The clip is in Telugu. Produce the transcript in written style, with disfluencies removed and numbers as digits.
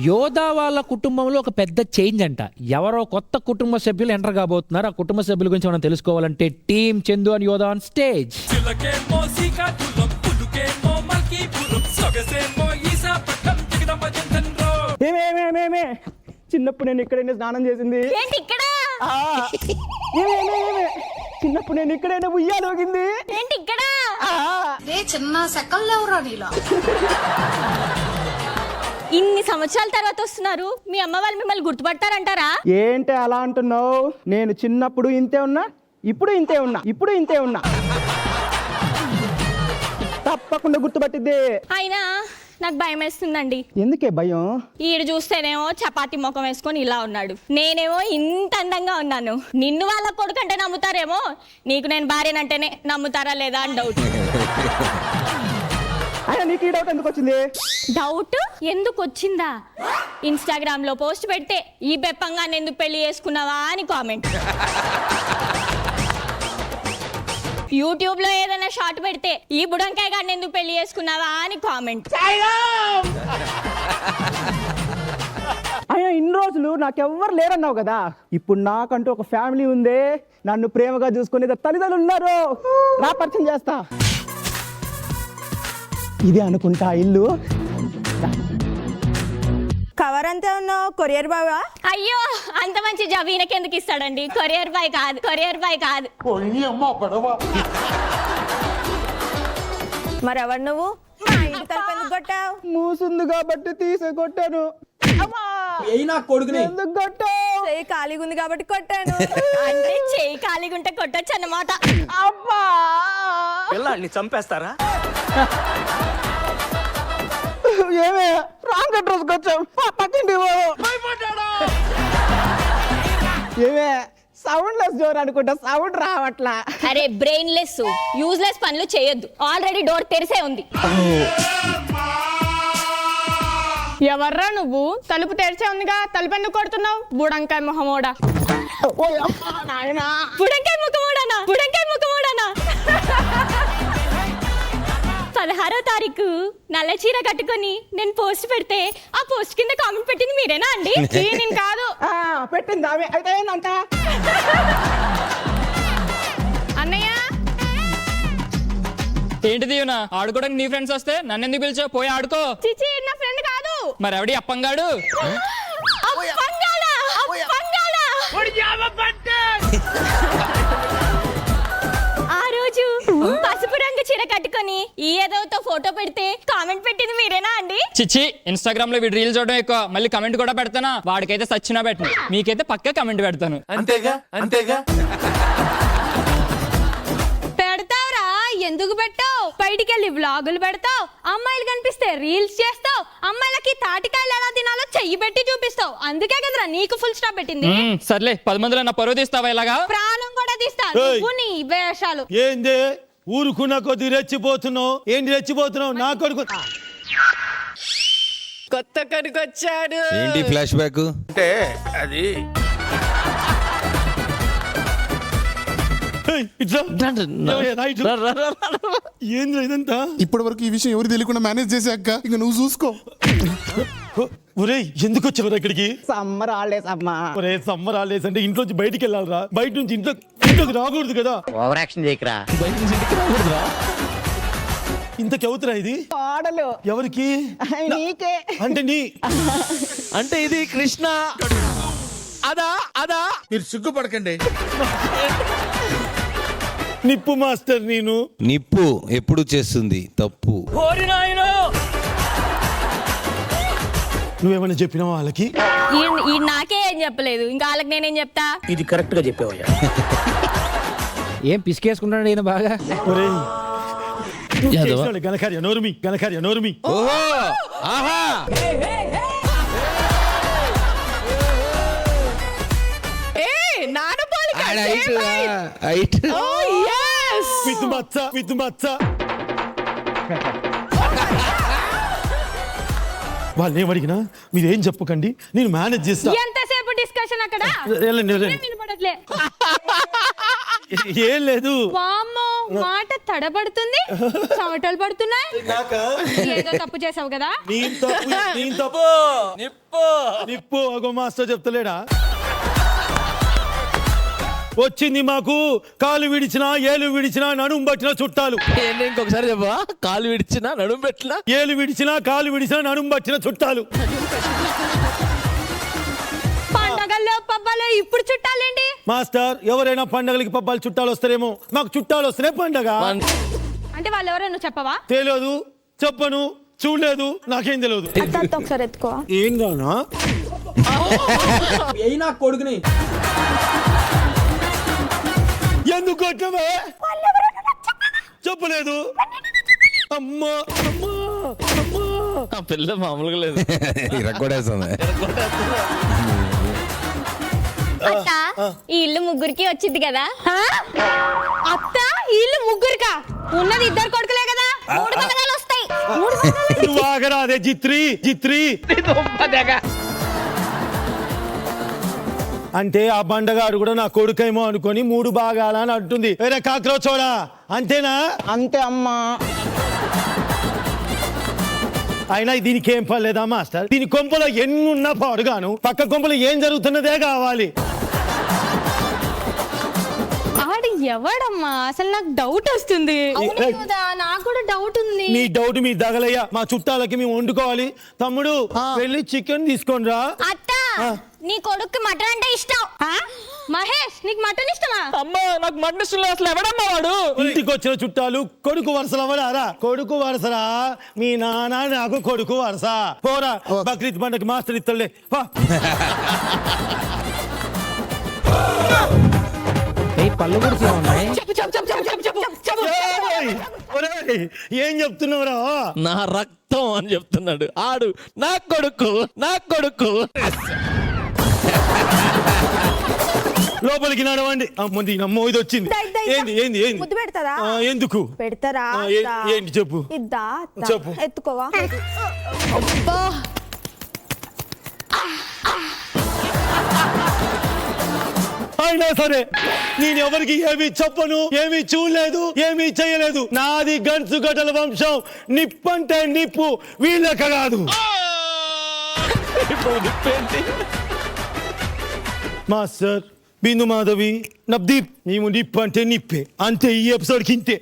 యోధా వాళ్ళ కుటుంబంలో ఒక పెద్ద చేంజ్ అంట. ఎవరో కొత్త కుటుంబ సభ్యులు ఎంటర్ కాబోతున్నారు. ఆ కుటుంబ సభ్యుల గురించి మనం తెలుసుకోవాలంటే టీమ్ చందు అండ్ యోధా ఆన్ స్టేజ్. చిన్నప్పుడు నేను ఇక్కడైనా స్నానం చేసింది. చిన్నప్పుడు నేను ఇక్కడైనా ఉయ్యాలోగింది. చిన్న సెకండ్ ఎవరా నీలా ఇన్ని సంవత్సరాల తర్వాత వస్తున్నారు. మీ అమ్మ వాళ్ళు మిమ్మల్ని గుర్తుపడతారంటారా? ఏంటి అలా అంటున్నావు? నేను చిన్నప్పుడు ఇంతే ఉన్నా, ఇప్పుడు ఇంతే ఉన్నా. తప్పకుండా గుర్తుపట్టిద్ది. అయినా నాకు భయం వేస్తుందండి. ఎందుకే భయం? ఈడు చూస్తేనేమో చపాతి ముఖం వేసుకొని ఇలా ఉన్నాడు, నేనేమో ఇంత అందంగా ఉన్నాను. నిన్ను వాళ్ళ కొడుకంటే నమ్ముతారేమో, నీకు నేను భార్యనంటేనే నమ్ముతారా లేదా అని డౌట్. అయినా నీకు ఈ డౌట్ ఎందుకు వచ్చింది? డౌట్ ఎందుకు వచ్చిందా? ఇన్స్టాగ్రామ్ లో పోస్ట్ పెడితే ఈ బెప్పంగా ఎందుకు పెళ్లి చేసుకున్నావా అని కామెంట్. యూట్యూబ్ లో ఏదైనా షార్ట్ పెడితే ఈ బుడంకాయ గారిని ఎందుకు పెళ్లి చేసుకున్నావా అని కామెంట్. అయినా ఇన్ని రోజులు నాకెవ్వరు లేరన్నావు కదా, ఇప్పుడు నాకంటూ ఒక ఫ్యామిలీ ఉంది. నన్ను ప్రేమగా చూసుకునే తల్లిదండ్రులు ఉన్నారు. రా పరిచయం చేస్తా. ఇదే అనుకుంటా ఇల్లు. కవర్ అంతా ఉన్నావు, కొరియర్ బావా? అయ్యో, అంత మంచి జాబ్ ఈయనకెందుకు ఇస్తాడండి? కొరియర్ బాయ్ కాదు. మరెవరు నువ్వు? మా ఇంటి తలుపు ఎందుకు కొట్టావు? మూసుంది కాబట్టి తీసే కొట్టాను. ఎందుకు కొట్టావు? చెయ్యి ఖాళీగా ఉంది కాబట్టి కొట్టాను. అంటే చెయ్యి ఖాళీగా ఉంటే కొట్టొచ్చు అన్నమాట. అబ్బా, పిల్లాడిని చంపేస్తారా? ఏమే రాంగ్ అడ్రస్ వచ్చావు. పక్కింటి ఏమే సౌండ్ లెస్ డోర్ అనుకుంటా, సౌండ్ రావట్లా. అరే బ్రెయిన్లెస్ యూజ్లెస్ పనులు చేయొద్దు. ఆల్రెడీ డోర్ తెరిసే ఉంది. ఎవర్రా నువ్వు? తలుపు తెరిచే ఉందిగా, తలుపు ఎందుకు కొడుతున్నావు? బుడంకాయ మొహమోడా. బుడంకాయ ముఖమోడానా? 16వ తారీఖు నల్ల చీర కట్టుకొని నేను పోస్ట్ పెడితే ఆ పోస్ట్ కింద కామెంట్ పెట్టింది మీరేనా అండి? నేను కాదు. పెట్టింది ఆమె. అయితే ఏంటంట? అన్నయ్య ఏంటిది ఆడుకోవడానికి నీ ఫ్రెండ్స్ వస్తే నన్ను ఎందుకు పిలిచావు? పోయి ఆడుకో. చిచి, నా ఫ్రెండ్ కాదు. మరి ఎవడి అప్పంగాడు? ఆ రోజు పసుపు రంగు చీర కట్టుకొని ఈ ఏదోతో ఫోటో పెడితే కామెంట్ పెట్టింది మీరేనా అండి? చిచ్చి, ఇన్స్టాగ్రామ్ లో వీడు రీల్ చూడడం ఎక్కువ, మళ్ళీ కమెంట్ కూడా పెడతానా? వాడికైతే సచ్చినా పెట్టను, మీకైతే పక్కా కమెంట్ పెడతాను. అంతేగా. పెడతావురా, ఎందుకు పెట్టావు? బయటికి వెళ్ళి వ్లాగులు పెడతావు, అమ్మాయిలు కనిపిస్తే రీల్స్ చేస్తావు, అమ్మాయిలకి తాటికాయలు ఎలా తినాలో చెయ్యి పెట్టి చూపిస్తావు. అందుకే కదరా నీకు ఫుల్ స్టాప్ పెట్టింది. సర్లే, 10 మందిలో నా పరువు తీస్తావా ఇలాగా? ప్రాణం కూడా తీస్తా. నువ్వు నీ వేషాలు ఏంది ఊరుకున్న కొద్ది రెచ్చిపోతున్నావు? ఏంటి రెచ్చిపోతున్నావు? నా కొడుకు కొత్త కొడుకు వచ్చాడు. ఏంటి ఫ్లాష్ బ్యాక్? అంటే అది ఏంద్రా ఇదంతా? ఇప్పటి వరకు ఈ విషయం ఎవరు తెలియకుండా మేనేజ్ చేసాక ఇక నువ్వు చూసుకో. ఒరేయ్, ఎందుకు వచ్చావు ఇక్కడికి? సమ్మర్ హాలిడేస్ అమ్మా. ఒరే, సమ్మర్ హాలిడేస్ అంటే ఇంట్లోంచి బయటికి వెళ్ళాలరా. బయట నుంచి ఇంట్లోకి రాకూడదు కదా. ఓవర్ యాక్షన్ చేయకరా. బయట నుంచి ఇంటికి రాకూడదురా. ఇంతకి అవుతురా ఇది? ఆడలు ఎవరికి? నీకే. అంటే ఇది కృష్ణ. అదా మీరు సిగ్గుపడకండి. నిప్పు మాస్టర్. నేను నిప్పు ఎప్పుడు చేస్తుంది తప్పు. నువ్వేమన్నా చెప్పినావా వాళ్ళకి? ఈ నాకే ఏం చెప్పలేదు, ఇంకా వాళ్ళకి నేనేం చెప్తా? ఇది కరెక్ట్ గా చెప్పావయ్యా. ఏం పిసికేసుకుంటాడు ఈయన బాగా. గనకార్య నోరుమి. ఓహో, ఆహా. విత్ మచ్చ. వాళ్ళు ఏమడిగినా మీరేం చెప్పకండి, నేను మేనేజ్ చేస్తా. ఎంతసేపు డిస్కషన్ అక్కడ? వెళ్ళండి. వినపడట్లే. ఏం లేదు వామ్మో మాట తడబడుతుంది చెమటలు పడుతున్నాయి ఏదో తప్పు చేసావు కదా నేను తప్పు నిప్పు అగో మాస్టర్ చెప్తలేడా వచ్చింది మాకు కాలు విడిచినా ఏలు విడిచినా నడుము పట్టిన చుట్టాలు. ఏంటి ఇంకొకసారి చెప్పా? కాలు విడిచినా నడుము పెట్టినా ఏలు విడిచినా కాలు విడిచినా నడుము పట్టిన చుట్టాలు. పండగల్లో పబ్బాలో ఇప్పుడు చుట్టాలేంటి మాస్టర్ ఎవరైనా పండగలకి పబ్బాలు చుట్టాలు వస్తారేమో, మాకు చుట్టాలు వస్తేనే పండగ. అంటే వాళ్ళు ఎవరో నువ్వు చెప్పవా తెలియదు, చెప్పను, చూడలేదు, నాకేం తెలియదు. అత్త ఒకసారి ఎత్తుకో. ఏం గానా కొడుకుని ఎందుకు కొట్టమే? చెప్పలేదు. అమ్మా అమ్మా అమ్మా ఆ పిల్ల మామూలుగా లేదు. ఇరగొడేస్తుంది. అత్త ఈ ఇల్లు ముగ్గురికి వచ్చింది కదా. అత్త ఇల్లు ముగ్గురికా ఉన్నది ఇద్దరు కొడుకులే కదా 3 పండగలు వస్తాయి. నువ్వు ఆగరాదే జిత్రి అంటే ఆ బండగాడు కూడా నా కొడుకేమో అనుకొని 3 భాగాల అని అంటుంది. వేరే కాక్రోచోడా అంతేనా? అంతే అమ్మా. అయినా దీనికి ఏం పర్లేదా మాస్టర్? దీని కొంపలో ఎన్నున్నా పాడుగాను, పక్క కొంపలో ఏం జరుగుతున్నదే కావాలి. ఆడు ఎవడమ్మా అసలు నాకు డౌట్ వస్తుంది. నాకు కూడా డౌట్ ఉంది. మీ డౌట్ మీ దగలయ్యా, మా చుట్టాలకి మేము వండుకోవాలి. తమ్ముడు వెళ్ళి చికెన్ తీసుకొని రా. అత్త నీ కొడుకు మటన్ అంటే ఇష్టం. మహేష్ నీకు మటన్ ఇష్టమా? అమ్మా నాకు మటన్ ఇష్టం లేదు. అసలు ఎవడమ్మా వాడు? ఇంటికి వచ్చిన చుట్టాలు కొడుకు వరుసలు అవడారా? కొడుకు వరుసరా? మీ నాన్న నాకు కొడుకు వరుస. పోరా బక్రీద్ పండగకి మాస్టర్ ఇత్తలే. పళ్ళు కూడా ఉన్నాయి. ఏం చెప్తున్నావురా? నా రక్తం అని చెప్తున్నాడు ఆడు. నా కొడుకు లోపలికి నడవండి. అమ్మంది నమ్మో ఇది వచ్చింది. ఏంది ముద్దు పెడతారా? ఎందుకు పెడతారా? ఏంటి చెప్పు. ఇద్దా చెప్పు. ఎత్తుకోవా. అయినా సరే నేను ఎవరికి ఏమీ చెప్పను, ఏమీ చూడలేదు, ఏమీ చేయలేదు. నాది గన్సు గడ్డల వంశం. నిప్పంటే నిప్పు, వీళ్ళక కాదు. మాస్టర్ బిందు మాధవి నబ్దీప్, మేము నిప్పు అంటే నిప్పే అంతే. ఈ ఎపిసోడ్కి ఇంతే.